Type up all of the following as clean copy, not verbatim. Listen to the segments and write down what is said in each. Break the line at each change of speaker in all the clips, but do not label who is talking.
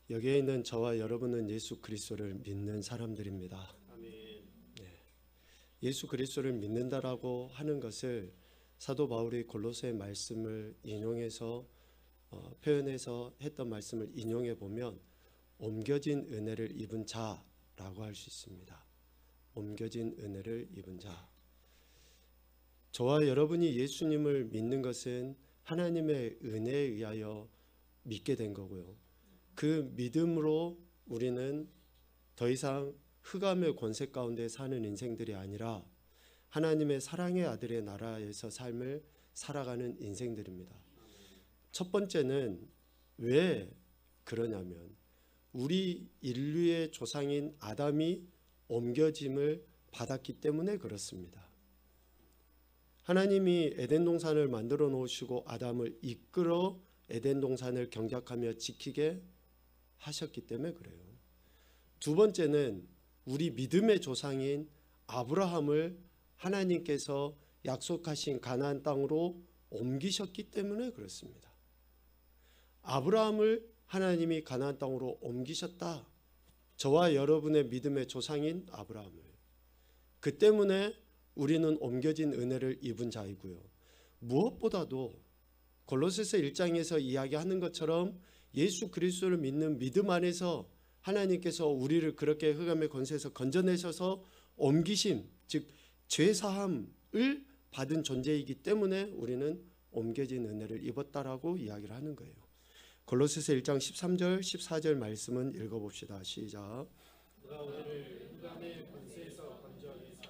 여기에 있는 저와 여러분은 예수 그리스도를 믿는 사람들입니다. 예수 그리스도를 믿는다라고 하는 것을 사도 바울이 골로새 말씀을 인용해서 표현해서 했던 말씀을 인용해 보면 옮겨진 은혜를 입은 자라고 할 수 있습니다. 옮겨진 은혜를 입은 자. 저와 여러분이 예수님을 믿는 것은 하나님의 은혜에 의하여 믿게 된 거고요. 그 믿음으로 우리는 더 이상 흑암의 권세 가운데 사는 인생들이 아니라 하나님의 사랑의 아들의 나라에서 삶을 살아가는 인생들입니다. 첫 번째는 왜 그러냐면 우리 인류의 조상인 아담이 옮겨짐을 받았기 때문에 그렇습니다. 하나님이 에덴 동산을 만들어 놓으시고 아담을 이끌어 에덴 동산을 경작하며 지키게 하셨기 때문에 그래요. 두 번째는 우리 믿음의 조상인 아브라함을 하나님께서 약속하신 가나안 땅으로 옮기셨기 때문에 그렇습니다. 아브라함을 하나님이 가나안 땅으로 옮기셨다. 저와 여러분의 믿음의 조상인 아브라함을. 그 때문에 우리는 옮겨진 은혜를 입은 자이고요. 무엇보다도 골로새서 1장에서 이야기하는 것처럼 예수 그리스도를 믿는 믿음 안에서 하나님께서 우리를 그렇게 흑암의 권세에서 건져내셔서 옮기심, 즉 죄사함을 받은 존재이기 때문에 우리는 옮겨진 은혜를 입었다라고 이야기를 하는 거예요. 골로새서 1장 13절 14절 말씀은 읽어봅시다. 시작.
그가 우리를 흑암의 권세에서 건져내사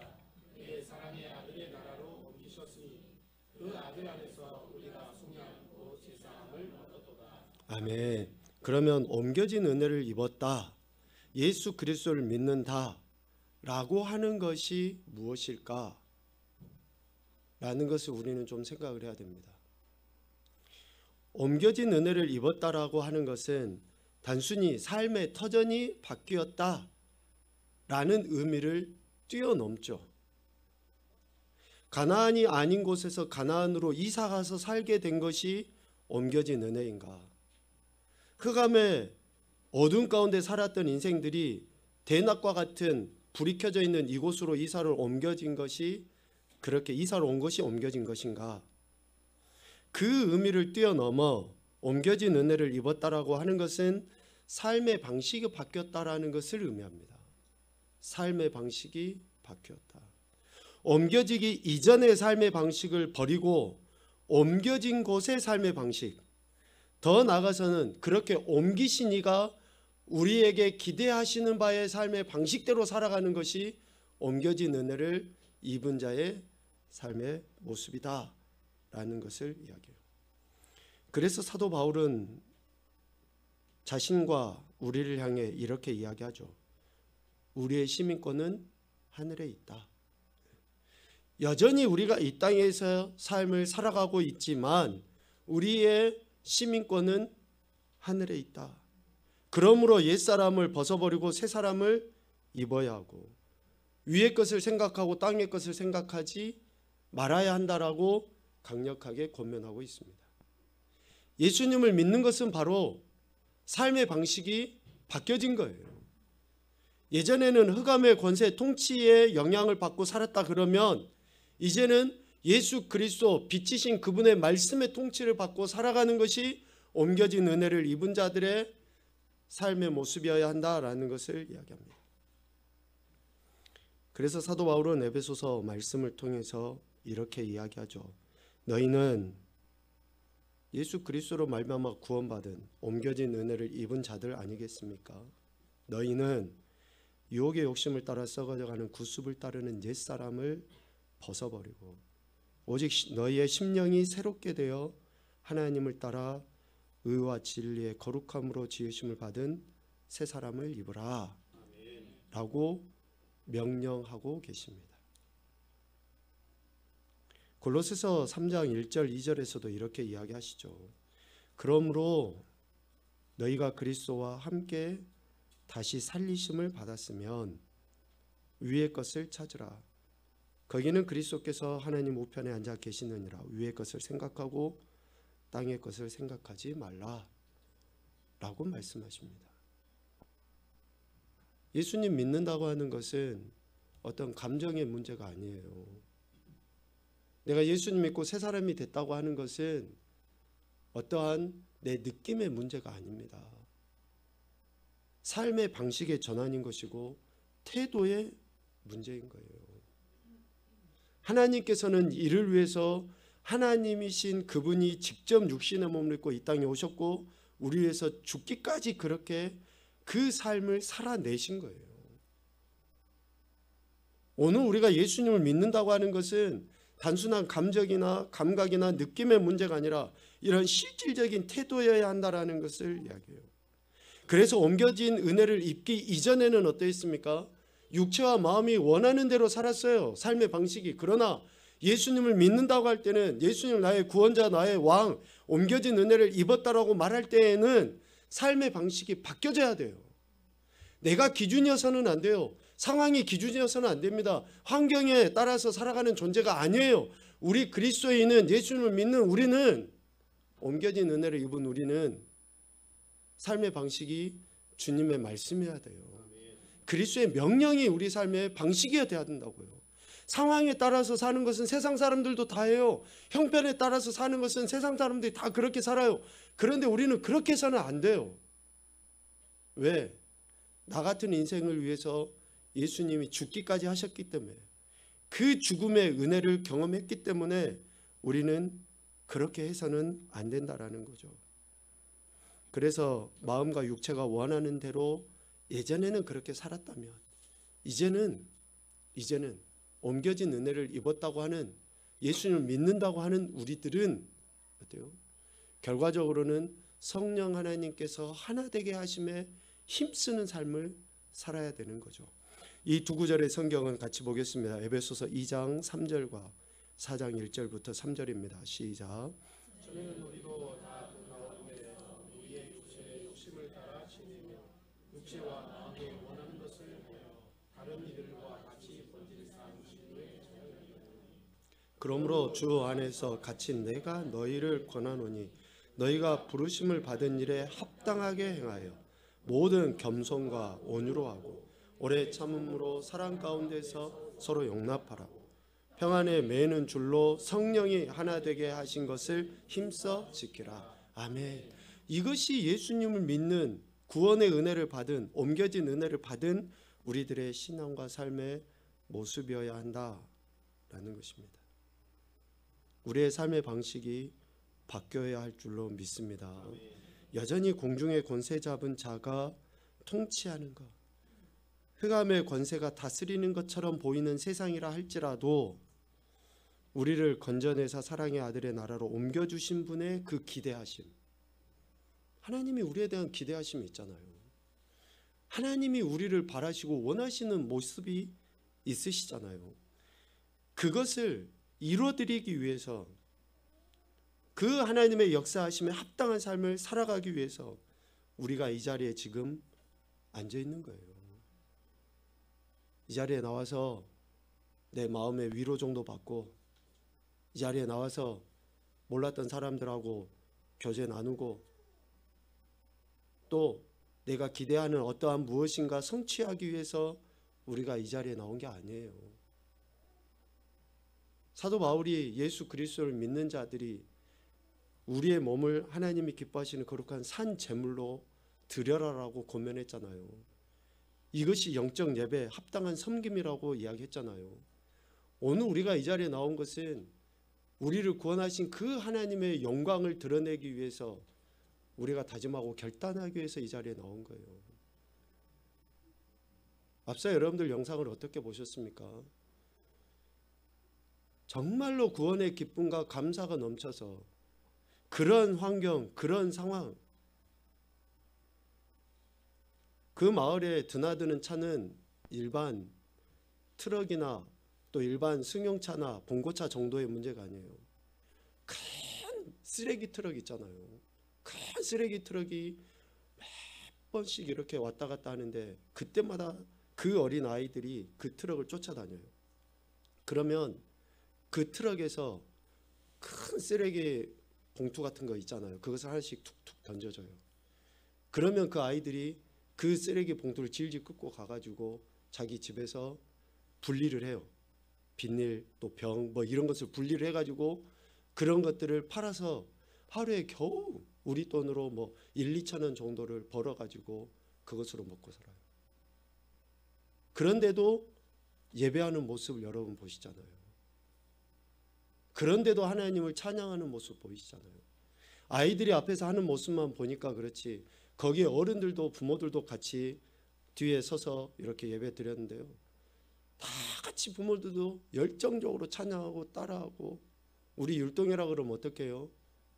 그의 사랑의 아들의 나라로 옮기셨으니 그 아들 안에서 우리가 속량하고 제사함을 얻었도다.
아멘. 그러면 옮겨진 은혜를 입었다, 예수 그리스도를 믿는다 라고 하는 것이 무엇일까? 라는 것을 우리는 좀 생각을 해야 됩니다. 옮겨진 은혜를 입었다라고 하는 것은 단순히 삶의 터전이 바뀌었다 라는 의미를 뛰어넘죠. 가나안이 아닌 곳에서 가나안으로 이사가서 살게 된 것이 옮겨진 은혜인가? 흑암의 어둠 가운데 살았던 인생들이 대낮과 같은 불이 켜져 있는 이곳으로 이사를 옮겨진 것이, 그렇게 이사를 온 것이 옮겨진 것인가? 그 의미를 뛰어넘어 옮겨진 은혜를 입었다라고 하는 것은 삶의 방식이 바뀌었다라는 것을 의미합니다. 삶의 방식이 바뀌었다. 옮겨지기 이전의 삶의 방식을 버리고 옮겨진 곳의 삶의 방식, 더 나아가서는 그렇게 옮기신 이가 우리에게 기대하시는 바의 삶의 방식대로 살아가는 것이 옮겨진 은혜를 입은 자의 삶의 모습이다 라는 것을 이야기해요. 그래서 사도 바울은 자신과 우리를 향해 이렇게 이야기하죠. 우리의 시민권은 하늘에 있다. 여전히 우리가 이 땅에서 삶을 살아가고 있지만 우리의 시민권은 하늘에 있다. 그러므로 옛사람을 벗어버리고 새 사람을 입어야 하고 위의 것을 생각하고 땅의 것을 생각하지 말아야 한다라고 강력하게 권면하고 있습니다. 예수님을 믿는 것은 바로 삶의 방식이 바뀌어진 거예요. 예전에는 흑암의 권세 통치의 영향을 받고 살았다 그러면 이제는 예수 그리스도 빛이신 그분의 말씀의 통치를 받고 살아가는 것이 옮겨진 은혜를 입은 자들의 삶의 모습이어야 한다라는 것을 이야기합니다. 그래서 사도 바울은 에베소서 말씀을 통해서 이렇게 이야기하죠. 너희는 예수 그리스도로 말미암아 구원받은 옮겨진 은혜를 입은 자들 아니겠습니까? 너희는 유혹의 욕심을 따라 썩어져가는 구습을 따르는 옛사람을 벗어버리고 오직 너희의 심령이 새롭게 되어 하나님을 따라 의와 진리의 거룩함으로 지으심을 받은 새 사람을 입으라 라고 명령하고 계십니다. 골로새서 3장 1절 2절에서도 이렇게 이야기하시죠. 그러므로 너희가 그리스도와 함께 다시 살리심을 받았으면 위의 것을 찾으라. 거기는 그리스도께서 하나님 우편에 앉아 계시느니라. 위의 것을 생각하고 땅의 것을 생각하지 말라 라고 말씀하십니다. 예수님 믿는다고 하는 것은 어떤 감정의 문제가 아니에요. 내가 예수님 믿고 새 사람이 됐다고 하는 것은 어떠한 내 느낌의 문제가 아닙니다. 삶의 방식의 전환인 것이고 태도의 문제인 거예요. 하나님께서는 이를 위해서 하나님이신 그분이 직접 육신의 몸을 입고 이 땅에 오셨고 우리 위해서 죽기까지 그렇게 그 삶을 살아내신 거예요. 오늘 우리가 예수님을 믿는다고 하는 것은 단순한 감정이나 감각이나 느낌의 문제가 아니라 이런 실질적인 태도여야 한다라는 것을 이야기해요. 그래서 옮겨진 은혜를 입기 이전에는 어떠했습니까? 육체와 마음이 원하는 대로 살았어요. 삶의 방식이. 그러나 예수님을 믿는다고 할 때는 예수님 나의 구원자 나의 왕 옮겨진 은혜를 입었다라고 말할 때에는 삶의 방식이 바뀌어져야 돼요. 내가 기준이어서는 안 돼요. 상황이 기준이어서는 안 됩니다. 환경에 따라서 살아가는 존재가 아니에요. 우리 그리스도인은 예수님을 믿는 우리는 옮겨진 은혜를 입은 우리는 삶의 방식이 주님의 말씀이어야 돼요. 그리스도의 명령이 우리 삶의 방식이어야 된다고요. 상황에 따라서 사는 것은 세상 사람들도 다 해요. 형편에 따라서 사는 것은 세상 사람들이 다 그렇게 살아요. 그런데 우리는 그렇게 해서는 안 돼요. 왜? 나 같은 인생을 위해서 예수님이 죽기까지 하셨기 때문에 그 죽음의 은혜를 경험했기 때문에 우리는 그렇게 해서는 안 된다라는 거죠. 그래서 마음과 육체가 원하는 대로 예전에는 그렇게 살았다면 이제는 옮겨진 은혜를 입었다고 하는 예수님을 믿는다고 하는 우리들은 어때요? 결과적으로는 성령 하나님께서 하나 되게 하심에 힘쓰는 삶을 살아야 되는 거죠. 이 두 구절의 성경은 같이 보겠습니다. 에베소서 2장 3절과 4장 1절부터 3절입니다. 시작.
저는 우리도 다 가운데 우리의 육체의 욕심을 따라 지내며 육체와 마음이 원하는 것을 하여 다른 이들과 같이 본질상 진노에 처하였느니라.
그러므로 주 안에서 갇힌 내가 너희를 권하노니 너희가 부르심을 받은 일에 합당하게 행하여 모든 겸손과 온유로 하고 오래 참음으로 사랑 가운데서 서로 용납하라. 평안에 매는 줄로 성령이 하나 되게 하신 것을 힘써 지키라. 아멘. 이것이 예수님을 믿는 구원의 은혜를 받은 옮겨진 은혜를 받은 우리들의 신앙과 삶의 모습이어야 한다라는 것입니다. 우리의 삶의 방식이 바뀌어야 할 줄로 믿습니다. 여전히 공중의 권세 잡은 자가 통치하는 것, 흑암의 권세가 다스리는 것처럼 보이는 세상이라 할지라도 우리를 건져내사 사랑의 아들의 나라로 옮겨주신 분의 그 기대하심, 하나님이 우리에 대한 기대하심이 있잖아요. 하나님이 우리를 바라시고 원하시는 모습이 있으시잖아요. 그것을 이루어드리기 위해서 그 하나님의 역사하심에 합당한 삶을 살아가기 위해서 우리가 이 자리에 지금 앉아 있는 거예요. 이 자리에 나와서 내 마음의 위로 정도 받고 이 자리에 나와서 몰랐던 사람들하고 교제 나누고 또 내가 기대하는 어떠한 무엇인가 성취하기 위해서 우리가 이 자리에 나온 게 아니에요. 사도 바울이 예수 그리스도를 믿는 자들이 우리의 몸을 하나님이 기뻐하시는 거룩한 산 제물로 드려라라고 권면했잖아요. 이것이 영적 예배에 합당한 섬김이라고 이야기했잖아요. 오늘 우리가 이 자리에 나온 것은 우리를 구원하신 그 하나님의 영광을 드러내기 위해서 우리가 다짐하고 결단하기 위해서 이 자리에 나온 거예요. 앞서 여러분들 영상을 어떻게 보셨습니까? 정말로 구원의 기쁨과 감사가 넘쳐서 그런 환경, 그런 상황, 그 마을에 드나드는 차는 일반 트럭이나 또 일반 승용차나 봉고차 정도의 문제가 아니에요. 큰 쓰레기 트럭 있잖아요. 큰 쓰레기 트럭이 몇 번씩 이렇게 왔다 갔다 하는데 그때마다 그 어린 아이들이 그 트럭을 쫓아다녀요. 그러면 그 트럭에서 큰 쓰레기 봉투 같은 거 있잖아요. 그것을 하나씩 툭툭 던져줘요. 그러면 그 아이들이 그 쓰레기 봉투를 질질 끄고 가가지고 자기 집에서 분리를 해요. 비닐 또 병 뭐 이런 것을 분리를 해가지고 그런 것들을 팔아서 하루에 겨우 우리 돈으로 뭐 1, 2천 원 정도를 벌어가지고 그것으로 먹고 살아요. 그런데도 예배하는 모습을 여러분 보시잖아요. 그런데도 하나님을 찬양하는 모습 보이시잖아요. 아이들이 앞에서 하는 모습만 보니까 그렇지 거기에 어른들도 부모들도 같이 뒤에 서서 이렇게 예배 드렸는데요. 다 같이 부모들도 열정적으로 찬양하고 따라하고 우리 율동이라 그러면 어떻게 해요?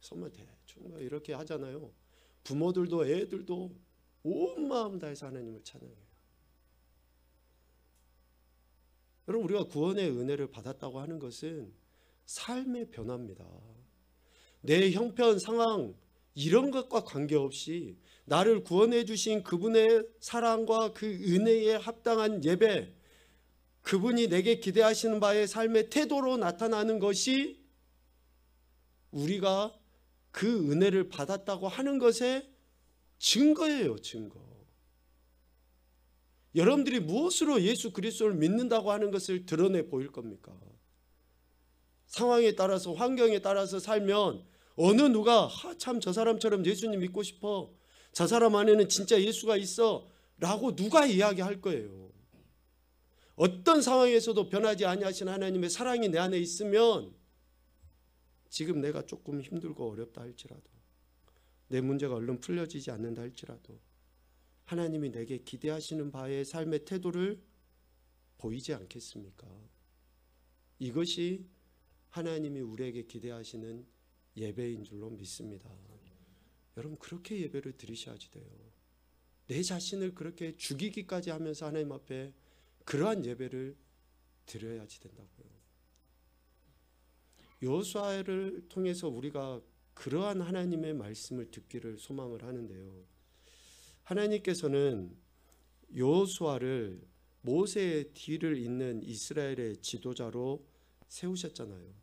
정말 대충 이렇게 하잖아요. 부모들도 애들도 온 마음 다해서 하나님을 찬양해요. 여러분 우리가 구원의 은혜를 받았다고 하는 것은 삶의 변화입니다. 내 형편 상황 이런 것과 관계없이 나를 구원해 주신 그분의 사랑과 그 은혜에 합당한 예배, 그분이 내게 기대하시는 바의 삶의 태도로 나타나는 것이 우리가 그 은혜를 받았다고 하는 것의 증거예요. 증거. 여러분들이 무엇으로 예수 그리스도를 믿는다고 하는 것을 드러내 보일 겁니까? 상황에 따라서 환경에 따라서 살면 어느 누가 참 저 사람처럼 예수님 믿고 싶어, 저 사람 안에는 진짜 예수가 있어 라고 누가 이야기할 거예요. 어떤 상황에서도 변하지 아니하신 하나님의 사랑이 내 안에 있으면 지금 내가 조금 힘들고 어렵다 할지라도, 내 문제가 얼른 풀려지지 않는다 할지라도 하나님이 내게 기대하시는 바의 삶의 태도를 보이지 않겠습니까? 이것이 하나님이 우리에게 기대하시는 예배인 줄로 믿습니다. 여러분 그렇게 예배를 드리셔야지 돼요. 내 자신을 그렇게 죽이기까지 하면서 하나님 앞에 그러한 예배를 드려야지 된다고요. 여호수아를 통해서 우리가 그러한 하나님의 말씀을 듣기를 소망을 하는데요. 하나님께서는 여호수아를 모세의 뒤를 잇는 이스라엘의 지도자로 세우셨잖아요.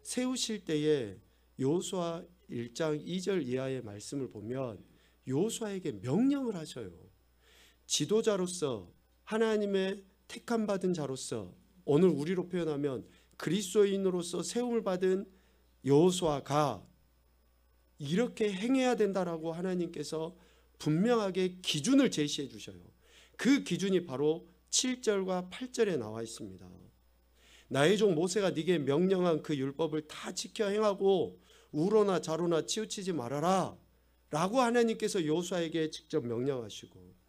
세우실 때에 여호수아 1장 2절 이하의 말씀을 보면 여호수아에게 명령을 하셔요. 지도자로서 하나님의 택함 받은 자로서, 오늘 우리로 표현하면 그리스도인으로서 세움을 받은 여호수아가 이렇게 행해야 된다라고 하나님께서 분명하게 기준을 제시해 주셔요. 그 기준이 바로 7절과 8절에 나와 있습니다. 나의 종 모세가 네게 명령한 그 율법을 다 지켜 행하고 우로나 좌로나 치우치지 말아라 라고 하나님께서 여호수아에게 직접 명령하시고,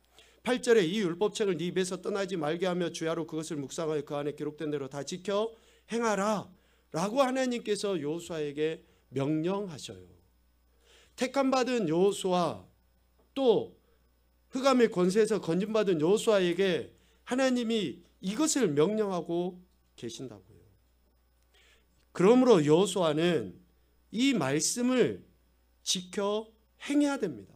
8절에 이 율법책을 네 입에서 떠나지 말게 하며 주야로 그것을 묵상하여 그 안에 기록된 대로 다 지켜 행하라 라고 하나님께서 여호수아에게 명령하셔요. 택함받은 여호수아, 또 흑암의 권세에서 건진받은 여호수아에게 하나님이 이것을 명령하고 계신다고요. 그러므로 여호수아는 이 말씀을 지켜 행해야 됩니다.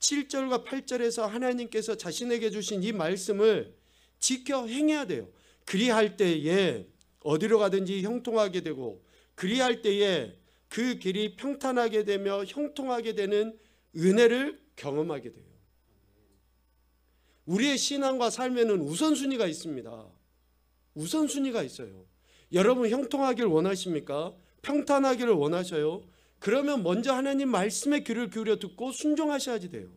7절과 8절에서 하나님께서 자신에게 주신 이 말씀을 지켜 행해야 돼요. 그리할 때에 어디로 가든지 형통하게 되고, 그리할 때에 그 길이 평탄하게 되며 형통하게 되는 은혜를 경험하게 돼요. 우리의 신앙과 삶에는 우선순위가 있습니다. 우선순위가 있어요. 여러분 형통하길 원하십니까? 평탄하기를 원하셔요? 그러면 먼저 하나님 말씀에 귀를 기울여 듣고 순종하셔야지 돼요.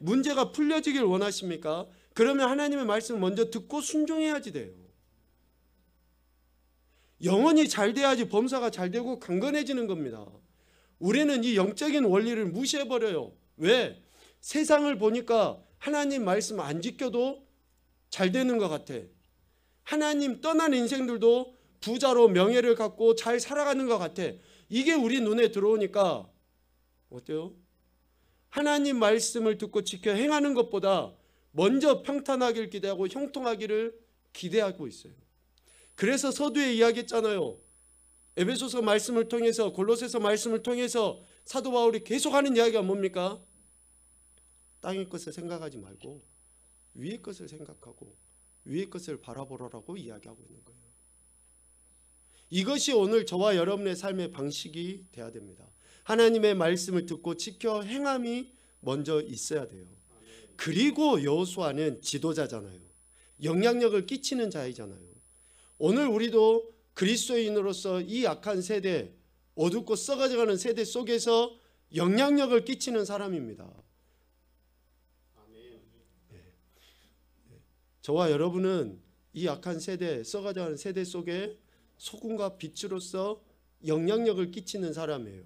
문제가 풀려지길 원하십니까? 그러면 하나님의 말씀을 먼저 듣고 순종해야지 돼요. 영혼이 잘 돼야지 범사가 잘 되고 강건해지는 겁니다. 우리는 이 영적인 원리를 무시해버려요. 왜? 세상을 보니까 하나님 말씀 안 지켜도 잘 되는 것 같아. 하나님 떠난 인생들도 부자로 명예를 갖고 잘 살아가는 것 같아. 이게 우리 눈에 들어오니까 어때요? 하나님 말씀을 듣고 지켜 행하는 것보다 먼저 평탄하기를 기대하고 형통하기를 기대하고 있어요. 그래서 서두에 이야기했잖아요. 에베소서 말씀을 통해서, 골로새서 말씀을 통해서 사도 바울이 계속하는 이야기가 뭡니까? 땅의 것을 생각하지 말고 위의 것을 생각하고 위의 것을 바라보라고 이야기하고 있는 거예요. 이것이 오늘 저와 여러분의 삶의 방식이 돼야 됩니다. 하나님의 말씀을 듣고 지켜 행함이 먼저 있어야 돼요. 그리고 여호수아는 지도자잖아요. 영향력을 끼치는 자이잖아요. 오늘 우리도 그리스도인으로서 이 악한 세대, 어둡고 썩어져가는 세대 속에서 영향력을 끼치는 사람입니다. 저와 여러분은 이 악한 세대, 썩어져가는 세대 속에 소금과 빛으로서 영향력을 끼치는 사람이에요.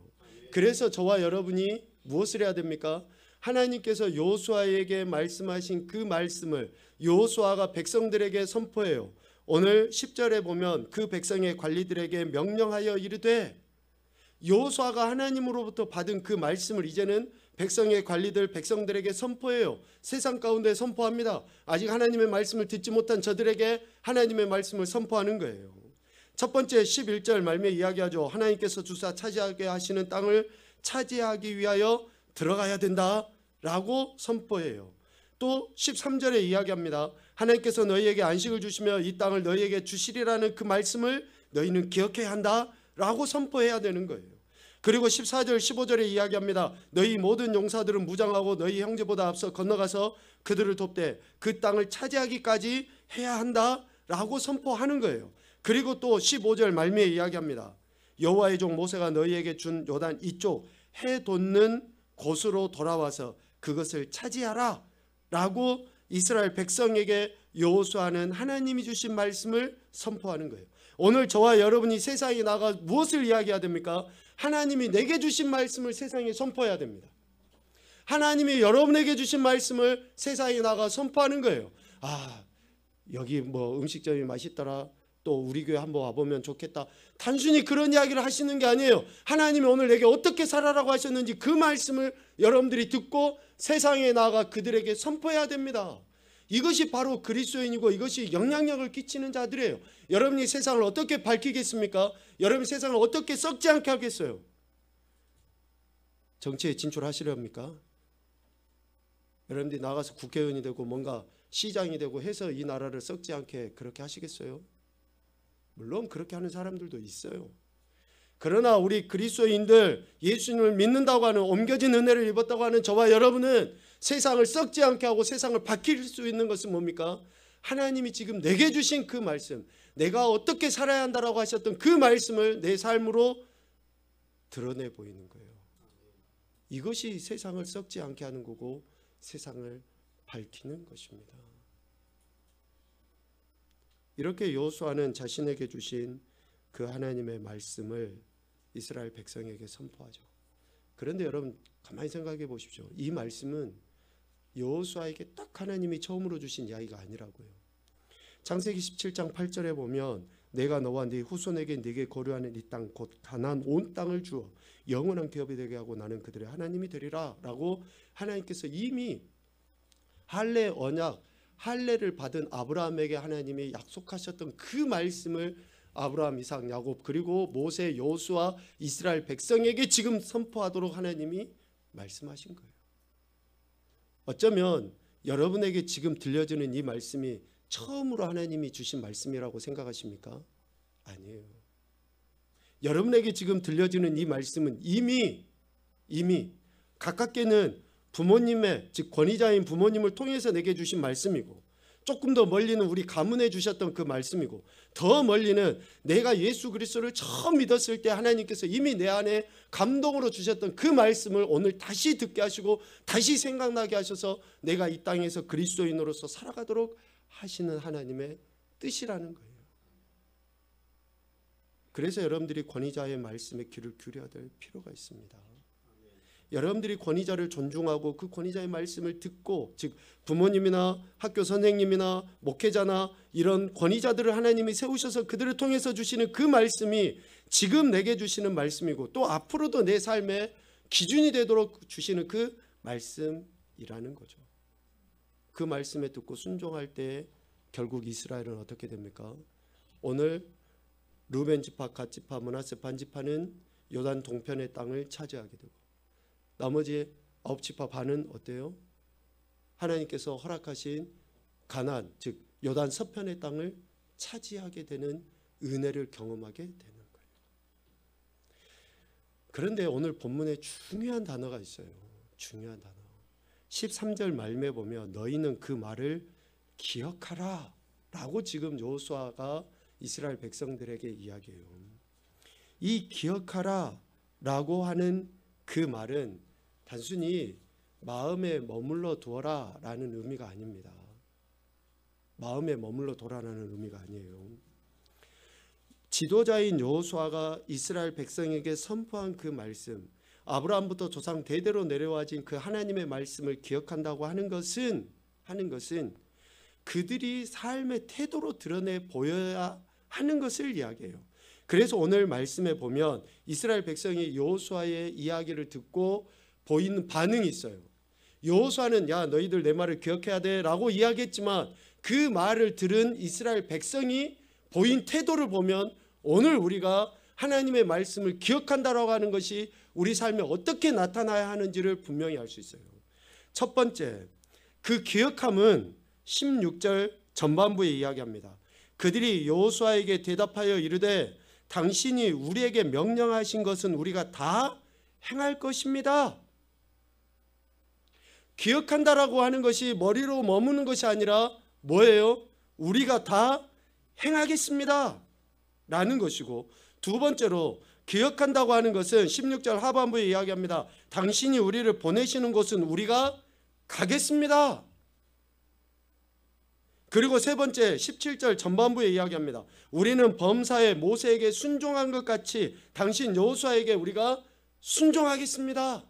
그래서 저와 여러분이 무엇을 해야 됩니까? 하나님께서 여호수아에게 말씀하신 그 말씀을 여호수아가 백성들에게 선포해요. 오늘 10절에 보면 그 백성의 관리들에게 명령하여 이르되, 여호수아가 하나님으로부터 받은 그 말씀을 이제는 백성의 관리들, 백성들에게 선포해요. 세상 가운데 선포합니다. 아직 하나님의 말씀을 듣지 못한 저들에게 하나님의 말씀을 선포하는 거예요. 첫 번째 11절 말미에 이야기하죠. 하나님께서 주사 차지하게 하시는 땅을 차지하기 위하여 들어가야 된다라고 선포해요. 또 13절에 이야기합니다. 하나님께서 너희에게 안식을 주시며 이 땅을 너희에게 주시리라는 그 말씀을 너희는 기억해야 한다라고 선포해야 되는 거예요. 그리고 14절 15절에 이야기합니다. 너희 모든 용사들은 무장하고 너희 형제보다 앞서 건너가서 그들을 돕되 그 땅을 차지하기까지 해야 한다라고 선포하는 거예요. 그리고 또 15절 말미에 이야기합니다. 여호와의 종 모세가 너희에게 준 요단 이쪽 해 돋는 곳으로 돌아와서 그것을 차지하라 라고 이스라엘 백성에게 여호수아는 하나님이 주신 말씀을 선포하는 거예요. 오늘 저와 여러분이 세상에 나가 무엇을 이야기해야 됩니까? 하나님이 내게 주신 말씀을 세상에 선포해야 됩니다. 하나님이 여러분에게 주신 말씀을 세상에 나가 선포하는 거예요. 아, 여기 뭐 음식점이 맛있더라, 또 우리 교회 한번 와보면 좋겠다, 단순히 그런 이야기를 하시는 게 아니에요. 하나님이 오늘 내게 어떻게 살아라고 하셨는지 그 말씀을 여러분들이 듣고 세상에 나가 그들에게 선포해야 됩니다. 이것이 바로 그리스도인이고 이것이 영향력을 끼치는 자들이에요. 여러분이 세상을 어떻게 밝히겠습니까? 여러분이 세상을 어떻게 썩지 않게 하겠어요? 정치에 진출하시렵니까? 여러분들이 나가서 국회의원이 되고 뭔가 시장이 되고 해서 이 나라를 썩지 않게 그렇게 하시겠어요? 물론 그렇게 하는 사람들도 있어요. 그러나 우리 그리스도인들, 예수님을 믿는다고 하는, 옮겨진 은혜를 입었다고 하는 저와 여러분은 세상을 썩지 않게 하고 세상을 바뀔 수 있는 것은 뭡니까? 하나님이 지금 내게 주신 그 말씀, 내가 어떻게 살아야 한다라고 하셨던 그 말씀을 내 삶으로 드러내 보이는 거예요. 이것이 세상을 썩지 않게 하는 거고 세상을 밝히는 것입니다. 이렇게 여호수아는 자신에게 주신 그 하나님의 말씀을 이스라엘 백성에게 선포하죠. 그런데 여러분 가만히 생각해 보십시오. 이 말씀은 여호수아에게 딱 하나님이 처음으로 주신 이야기가 아니라고요. 창세기 17장 8절에 보면 내가 너와 네 후손에게 네게 거류하는 이 땅 곧 가나안 온 땅을 주어 영원한 기업이 되게 하고 나는 그들의 하나님이 되리라 라고 하나님께서 이미 할례 언약, 할례를 받은 아브라함에게 하나님이 약속하셨던 그 말씀을 아브라함, 이삭, 야곱 그리고 모세, 여호수아, 이스라엘 백성에게 지금 선포하도록 하나님이 말씀하신 거예요. 어쩌면 여러분에게 지금 들려지는 이 말씀이 처음으로 하나님이 주신 말씀이라고 생각하십니까? 아니에요. 여러분에게 지금 들려지는 이 말씀은 이미 가깝게는 부모님의, 즉 권위자인 부모님을 통해서 내게 주신 말씀이고, 조금 더 멀리는 우리 가문에 주셨던 그 말씀이고, 더 멀리는 내가 예수 그리스도를 처음 믿었을 때 하나님께서 이미 내 안에 감동으로 주셨던 그 말씀을 오늘 다시 듣게 하시고 다시 생각나게 하셔서 내가 이 땅에서 그리스도인으로서 살아가도록 하시는 하나님의 뜻이라는 거예요. 그래서 여러분들이 권위자의 말씀에 귀를 기울여야 될 필요가 있습니다. 여러분들이 권위자를 존중하고 그 권위자의 말씀을 듣고, 즉 부모님이나 학교 선생님이나 목회자나 이런 권위자들을 하나님이 세우셔서 그들을 통해서 주시는 그 말씀이 지금 내게 주시는 말씀이고 또 앞으로도 내 삶의 기준이 되도록 주시는 그 말씀이라는 거죠. 그 말씀에 듣고 순종할 때 결국 이스라엘은 어떻게 됩니까? 오늘 루벤 지파, 갓 지파, 므낫세 반 지파는 요단 동편의 땅을 차지하게 되고 나머지 9지파 반은 어때요? 하나님께서 허락하신 가나안, 즉 요단 서편의 땅을 차지하게 되는 은혜를 경험하게 되는 거예요. 그런데 오늘 본문에 중요한 단어가 있어요. 중요한 단어. 13절 말씀에 보면 너희는 그 말을 기억하라 라고 지금 여호수아가 이스라엘 백성들에게 이야기해요. 이 기억하라 라고 하는 그 말은 단순히 마음에 머물러 두어라 라는 의미가 아닙니다. 마음에 머물러 두라라는 의미가 아니에요. 지도자인 여호수아가 이스라엘 백성에게 선포한 그 말씀, 아브라함부터 조상 대대로 내려와진 그 하나님의 말씀을 기억한다고 하는 것은 그들이 삶의 태도로 드러내 보여야 하는 것을 이야기해요. 그래서 오늘 말씀에 보면 이스라엘 백성이 여호수아의 이야기를 듣고 보이는 반응이 있어요. 여호수아는 야 너희들 내 말을 기억해야 돼 라고 이야기했지만 그 말을 들은 이스라엘 백성이 보인 태도를 보면 오늘 우리가 하나님의 말씀을 기억한다라고 하는 것이 우리 삶에 어떻게 나타나야 하는지를 분명히 알 수 있어요. 첫 번째, 그 기억함은 16절 전반부에 이야기합니다. 그들이 여호수아에게 대답하여 이르되 당신이 우리에게 명령하신 것은 우리가 다 행할 것입니다. 기억한다라고 하는 것이 머리로 머무는 것이 아니라 뭐예요? 우리가 다 행하겠습니다 라는 것이고, 두 번째로 기억한다고 하는 것은 16절 하반부에 이야기합니다. 당신이 우리를 보내시는 곳은 우리가 가겠습니다. 그리고 세 번째 17절 전반부에 이야기합니다. 우리는 범사에 모세에게 순종한 것 같이 당신 여호수아에게 우리가 순종하겠습니다.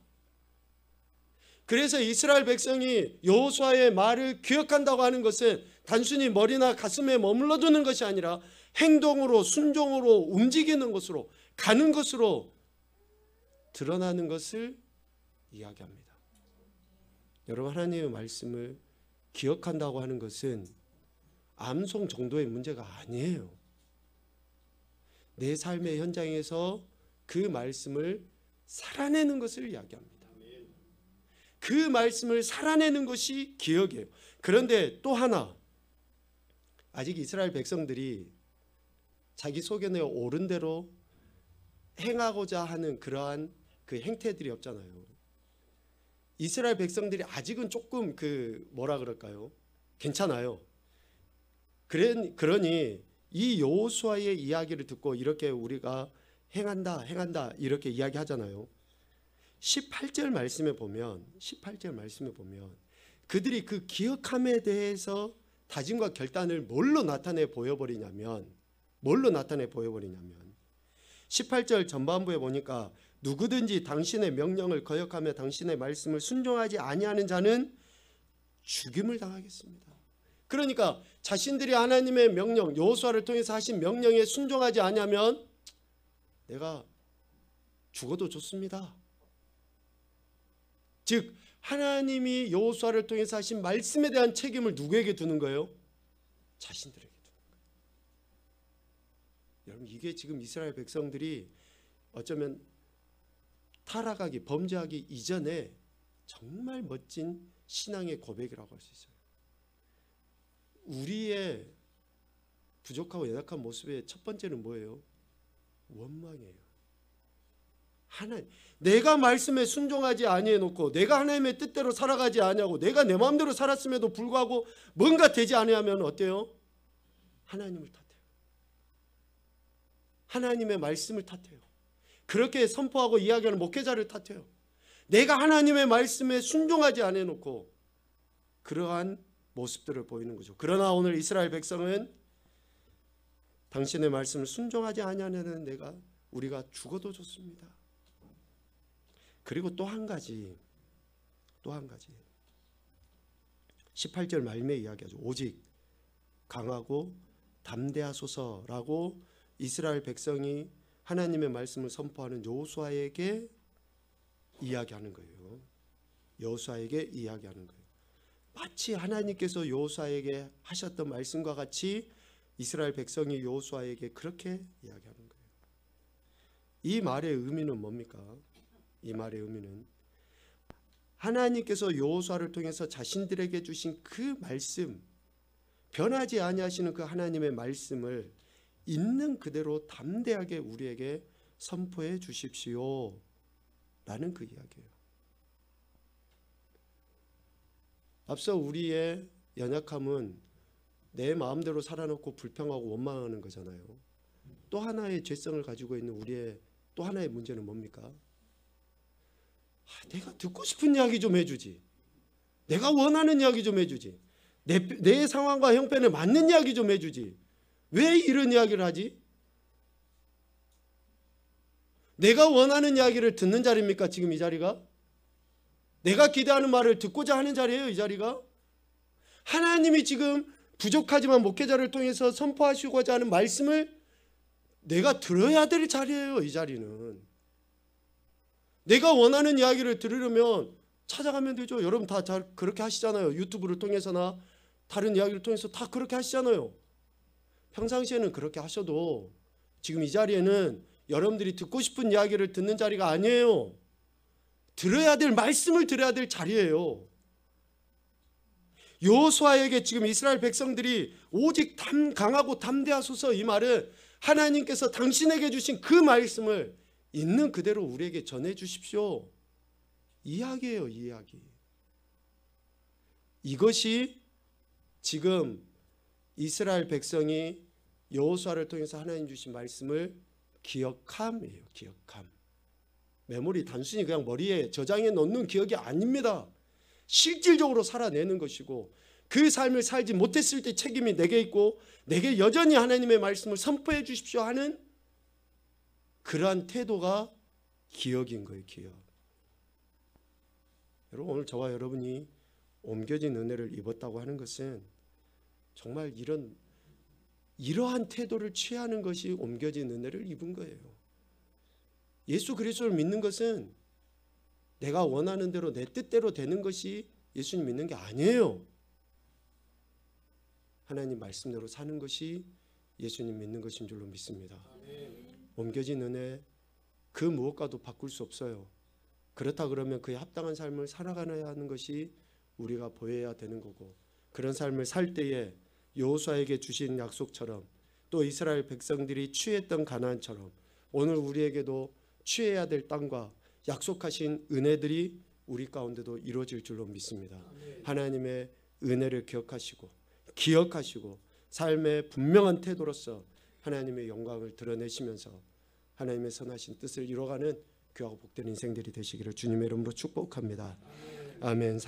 그래서 이스라엘 백성이 여호수아의 말을 기억한다고 하는 것은 단순히 머리나 가슴에 머물러 두는 것이 아니라 행동으로 순종으로 움직이는 것으로 가는 것으로 드러나는 것을 이야기합니다. 여러분, 하나님의 말씀을 기억한다고 하는 것은 암송 정도의 문제가 아니에요. 내 삶의 현장에서 그 말씀을 살아내는 것을 이야기합니다. 그 말씀을 살아내는 것이 기억이에요. 그런데 또 하나, 아직 이스라엘 백성들이 자기 소견에 옳은 대로 행하고자 하는 그러한 그 행태들이 없잖아요. 이스라엘 백성들이 아직은 조금 뭐라 그럴까요? 괜찮아요. 그러니 이 여호수아의 이야기를 듣고 이렇게 우리가 행한다 이렇게 이야기하잖아요. 18절 말씀에 보면 그들이 그 기억함에 대해서 다짐과 결단을 뭘로 나타내 보여버리냐면 18절 전반부에 보니까 누구든지 당신의 명령을 거역하며 당신의 말씀을 순종하지 아니하는 자는 죽임을 당하겠습니다. 그러니까 자신들이 하나님의 명령, 여호수아를 통해서 하신 명령에 순종하지 아니하면 내가 죽어도 좋습니다. 즉 하나님이 여호수아를 통해서 하신 말씀에 대한 책임을 누구에게 두는 거예요? 자신들에게 두는 거예요. 여러분, 이게 지금 이스라엘 백성들이 어쩌면 타락하기, 범죄하기 이전에 정말 멋진 신앙의 고백이라고 할 수 있어요. 우리의 부족하고 연약한 모습의 첫 번째는 뭐예요? 원망이에요. 내가 말씀에 순종하지 아니해놓고 내가 하나님의 뜻대로 살아가지 아니하고 내가 내 마음대로 살았음에도 불구하고 뭔가 되지 아니하면 어때요? 하나님을 탓해요. 하나님의 말씀을 탓해요. 그렇게 선포하고 이야기하는 목회자를 탓해요. 내가 하나님의 말씀에 순종하지 아니해놓고 그러한 모습들을 보이는 거죠. 그러나 오늘 이스라엘 백성은 당신의 말씀을 순종하지 아니하는 우리가 죽어도 좋습니다. 그리고 또 한 가지 18절 말씀에 이야기하죠. 오직 강하고 담대하소서라고 이스라엘 백성이 하나님의 말씀을 선포하는 여호수아에게 이야기하는 거예요. 여호수아에게 이야기하는 거예요. 마치 하나님께서 여호수아에게 하셨던 말씀과 같이 이스라엘 백성이 여호수아에게 그렇게 이야기하는 거예요. 이 말의 의미는 뭡니까? 이 말의 의미는 하나님께서 여호수아를 통해서 자신들에게 주신 그 말씀, 변하지 아니하시는 그 하나님의 말씀을 있는 그대로 담대하게 우리에게 선포해 주십시오 라는 그 이야기예요. 앞서 우리의 연약함은 내 마음대로 살아놓고 불평하고 원망하는 거잖아요. 또 하나의 죄성을 가지고 있는 우리의 또 하나의 문제는 뭡니까? 내가 듣고 싶은 이야기 좀 해주지. 내가 원하는 이야기 좀 해주지. 내 상황과 형편에 맞는 이야기 좀 해주지. 왜 이런 이야기를 하지? 내가 원하는 이야기를 듣는 자리입니까? 지금 이 자리가? 내가 기대하는 말을 듣고자 하는 자리예요, 이 자리가? 하나님이 지금 부족하지만 목회자를 통해서 선포하시고자 하는 말씀을 내가 들어야 될 자리예요, 이 자리는. 내가 원하는 이야기를 들으려면 찾아가면 되죠. 여러분 다 잘 그렇게 하시잖아요. 유튜브를 통해서나 다른 이야기를 통해서 다 그렇게 하시잖아요. 평상시에는 그렇게 하셔도 지금 이 자리에는 여러분들이 듣고 싶은 이야기를 듣는 자리가 아니에요. 들어야 될 말씀을 들어야 될 자리예요. 여호수아에게 지금 이스라엘 백성들이 오직 강하고 담대하소서, 이 말은 하나님께서 당신에게 주신 그 말씀을 있는 그대로 우리에게 전해 주십시오. 이야기예요, 이야기. 이것이 지금 이스라엘 백성이 여호수아를 통해서 하나님 주신 말씀을 기억함이에요. 기억함. 메모리, 단순히 그냥 머리에 저장해 놓는 기억이 아닙니다. 실질적으로 살아내는 것이고, 그 삶을 살지 못했을 때 책임이 내게 있고 내게 여전히 하나님의 말씀을 선포해 주십시오 하는 그러한 태도가 기억인 거예요. 기억. 여러분, 오늘 저와 여러분이 옮겨진 은혜를 입었다고 하는 것은 정말 이러한 태도를 취하는 것이 옮겨진 은혜를 입은 거예요. 예수 그리스도를 믿는 것은 내가 원하는 대로 내 뜻대로 되는 것이 예수님 믿는 게 아니에요. 하나님 말씀대로 사는 것이 예수님 믿는 것인 줄로 믿습니다. 옮겨진 은혜 그 무엇과도 바꿀 수 없어요. 그렇다 그러면 그에 합당한 삶을 살아가야 하는 것이 우리가 보여야 되는 거고, 그런 삶을 살 때에 여호수아에게 주신 약속처럼 또 이스라엘 백성들이 취했던 가나안처럼 오늘 우리에게도 취해야 될 땅과 약속하신 은혜들이 우리 가운데도 이루어질 줄로 믿습니다. 하나님의 은혜를 기억하시고 삶의 분명한 태도로서 하나님의 영광을 드러내시면서 하나님의 선하신 뜻을 이뤄가는 귀하고 복된 인생들이 되시기를 주님의 이름으로 축복합니다. 아멘.